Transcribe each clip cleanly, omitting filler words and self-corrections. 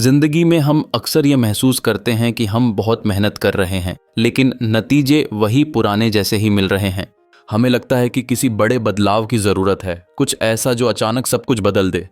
जिंदगी में हम अक्सर ये महसूस करते हैं कि हम बहुत मेहनत कर रहे हैं, लेकिन नतीजे वही पुराने जैसे ही मिल रहे हैं। हमें लगता है कि किसी बड़े बदलाव की ज़रूरत है, कुछ ऐसा जो अचानक सब कुछ बदल दे।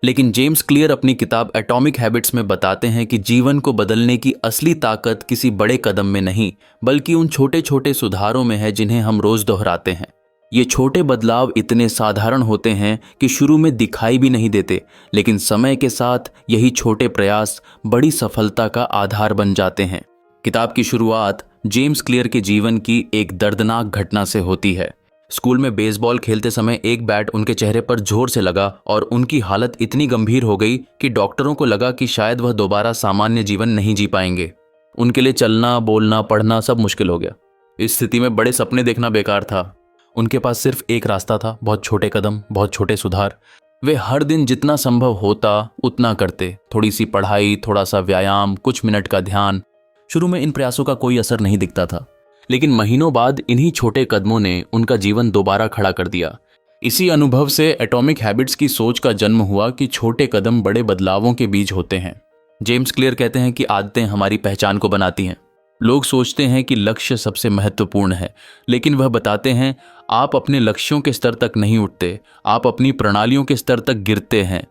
लेकिन जेम्स क्लियर अपनी किताब एटॉमिक हैबिट्स में बताते हैं कि जीवन को बदलने की असली ताकत किसी बड़े कदम में नहीं, बल्कि उन छोटे छोटे सुधारों में है जिन्हें हम रोज़ दोहराते हैं। ये छोटे बदलाव इतने साधारण होते हैं कि शुरू में दिखाई भी नहीं देते, लेकिन समय के साथ यही छोटे प्रयास बड़ी सफलता का आधार बन जाते हैं। किताब की शुरुआत जेम्स क्लियर के जीवन की एक दर्दनाक घटना से होती है। स्कूल में बेसबॉल खेलते समय एक बैट उनके चेहरे पर जोर से लगा और उनकी हालत इतनी गंभीर हो गई कि डॉक्टरों को लगा कि शायद वह दोबारा सामान्य जीवन नहीं जी पाएंगे। उनके लिए चलना, बोलना, पढ़ना सब मुश्किल हो गया। इस स्थिति में बड़े सपने देखना बेकार था। उनके पास सिर्फ एक रास्ता था, बहुत छोटे कदम, बहुत छोटे सुधार। वे हर दिन जितना संभव होता उतना करते, थोड़ी सी पढ़ाई, थोड़ा सा व्यायाम, कुछ मिनट का ध्यान। शुरू में इन प्रयासों का कोई असर नहीं दिखता था, लेकिन महीनों बाद इन्हीं छोटे कदमों ने उनका जीवन दोबारा खड़ा कर दिया। इसी अनुभव से एटॉमिक हैबिट्स की सोच का जन्म हुआ कि छोटे कदम बड़े बदलावों के बीज होते हैं। जेम्स क्लियर कहते हैं कि आदतें हमारी पहचान को बनाती हैं। लोग सोचते हैं कि लक्ष्य सबसे महत्वपूर्ण है, लेकिन वह बताते हैं आप अपने लक्ष्यों के स्तर तक नहीं उठते, आप अपनी प्रणालियों के स्तर तक गिरते हैं।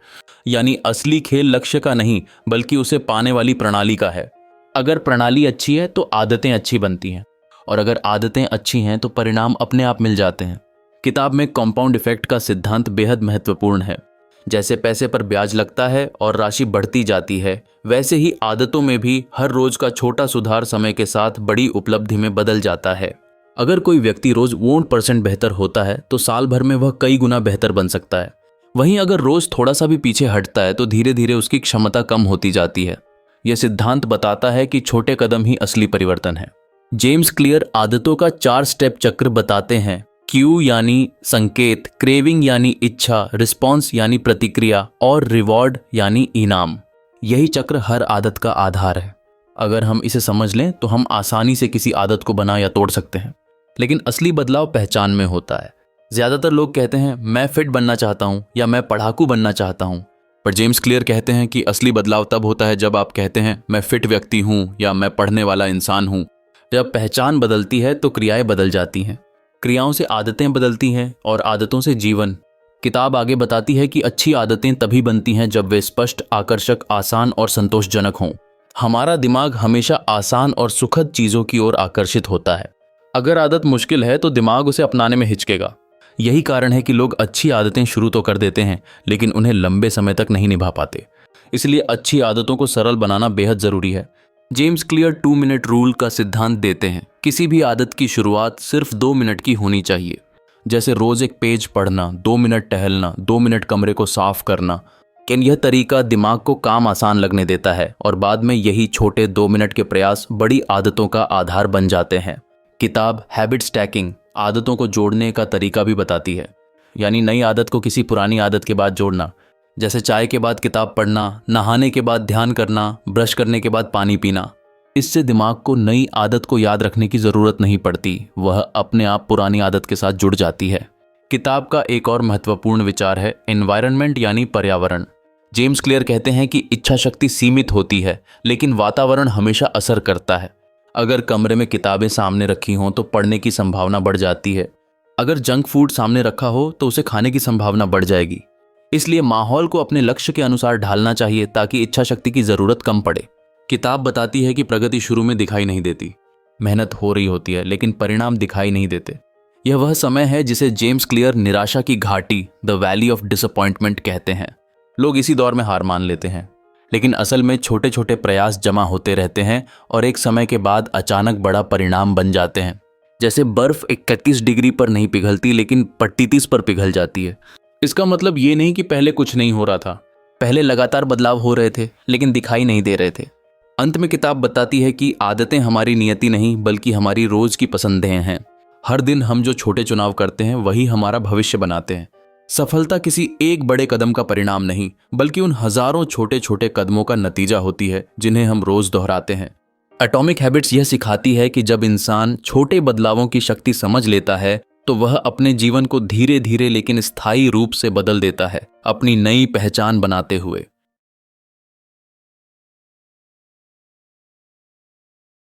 यानी असली खेल लक्ष्य का नहीं, बल्कि उसे पाने वाली प्रणाली का है। अगर प्रणाली अच्छी है तो आदतें अच्छी बनती हैं, और अगर आदतें अच्छी हैं तो परिणाम अपने आप मिल जाते हैं। किताब में कंपाउंड इफेक्ट का सिद्धांत बेहद महत्वपूर्ण है। जैसे पैसे पर ब्याज लगता है और राशि बढ़ती जाती है, वैसे ही आदतों में भी हर रोज का छोटा सुधार समय के साथ बड़ी उपलब्धि में बदल जाता है। अगर कोई व्यक्ति रोज 1% बेहतर होता है तो साल भर में वह कई गुना बेहतर बन सकता है। वहीं अगर रोज थोड़ा सा भी पीछे हटता है तो धीरे धीरे उसकी क्षमता कम होती जाती है। यह सिद्धांत बताता है कि छोटे कदम ही असली परिवर्तन है। जेम्स क्लियर आदतों का 4 स्टेप चक्र बताते हैं। क्यू यानी संकेत, क्रेविंग यानी इच्छा, रिस्पॉन्स यानी प्रतिक्रिया और रिवॉर्ड यानी इनाम। यही चक्र हर आदत का आधार है। अगर हम इसे समझ लें तो हम आसानी से किसी आदत को बना या तोड़ सकते हैं। लेकिन असली बदलाव पहचान में होता है। ज्यादातर लोग कहते हैं मैं फिट बनना चाहता हूं या मैं पढ़ाकू बनना चाहता हूं, पर जेम्स क्लियर कहते हैं कि असली बदलाव तब होता है जब आप कहते हैं मैं फिट व्यक्ति हूं या मैं पढ़ने वाला इंसान हूं। जब पहचान बदलती है तो क्रियाएं बदल जाती हैं, क्रियाओं से आदतें बदलती हैं और आदतों से जीवन। किताब आगे बताती है कि अच्छी आदतें तभी बनती हैं जब वे स्पष्ट, आकर्षक, आसान और संतोषजनक हों। हमारा दिमाग हमेशा आसान और सुखद चीजों की ओर आकर्षित होता है। अगर आदत मुश्किल है तो दिमाग उसे अपनाने में हिचकेगा। यही कारण है कि लोग अच्छी आदतें शुरू तो कर देते हैं, लेकिन उन्हें लंबे समय तक नहीं निभा पाते। इसलिए अच्छी आदतों को सरल बनाना बेहद जरूरी है। जेम्स क्लियर 2 मिनट रूल का सिद्धांत देते हैं। किसी भी आदत की शुरुआत सिर्फ 2 मिनट की होनी चाहिए। जैसे रोज एक पेज पढ़ना, 2 मिनट टहलना, 2 मिनट कमरे को साफ करना। यह तरीका दिमाग को काम आसान लगने देता है और बाद में यही छोटे 2 मिनट के प्रयास बड़ी आदतों का आधार बन जाते हैं। किताब हैबिट स्टैकिंग आदतों को जोड़ने का तरीका भी बताती है। यानी नई आदत को किसी पुरानी आदत के बाद जोड़ना। जैसे चाय के बाद किताब पढ़ना, नहाने के बाद ध्यान करना, ब्रश करने के बाद पानी पीना। इससे दिमाग को नई आदत को याद रखने की जरूरत नहीं पड़ती, वह अपने आप पुरानी आदत के साथ जुड़ जाती है। किताब का एक और महत्वपूर्ण विचार है एनवायरनमेंट यानी पर्यावरण। जेम्स क्लियर कहते हैं कि इच्छा शक्ति सीमित होती है, लेकिन वातावरण हमेशा असर करता है। अगर कमरे में किताबें सामने रखी हों तो पढ़ने की संभावना बढ़ जाती है। अगर जंक फूड सामने रखा हो तो उसे खाने की संभावना बढ़ जाएगी। इसलिए माहौल को अपने लक्ष्य के अनुसार ढालना चाहिए ताकि इच्छा शक्ति की जरूरत कम पड़े। किताब बताती है कि प्रगति शुरू में दिखाई नहीं देती। मेहनत हो रही होती है लेकिन परिणाम दिखाई नहीं देते। यह वह समय है जिसे जेम्स क्लियर निराशा की घाटी, द वैली ऑफ डिसअपॉइंटमेंट कहते हैं। लोग इसी दौर में हार मान लेते हैं, लेकिन असल में छोटे छोटे प्रयास जमा होते रहते हैं और एक समय के बाद अचानक बड़ा परिणाम बन जाते हैं। जैसे बर्फ 31 डिग्री पर नहीं पिघलती, लेकिन 32 पर पिघल जाती है। इसका मतलब ये नहीं कि पहले कुछ नहीं हो रहा था, पहले लगातार बदलाव हो रहे थे लेकिन दिखाई नहीं दे रहे थे। अंत में किताब बताती है कि आदतें हमारी नियति नहीं, बल्कि हमारी रोज की पसंदें हैं। हर दिन हम जो छोटे चुनाव करते हैं वही हमारा भविष्य बनाते हैं। सफलता किसी एक बड़े कदम का परिणाम नहीं, बल्कि उन हजारों छोटे छोटे कदमों का नतीजा होती है जिन्हें हम रोज दोहराते हैं। एटॉमिक हैबिट्स यह सिखाती है कि जब इंसान छोटे बदलावों की शक्ति समझ लेता है तो वह अपने जीवन को धीरे धीरे लेकिन स्थायी रूप से बदल देता है, अपनी नई पहचान बनाते हुए।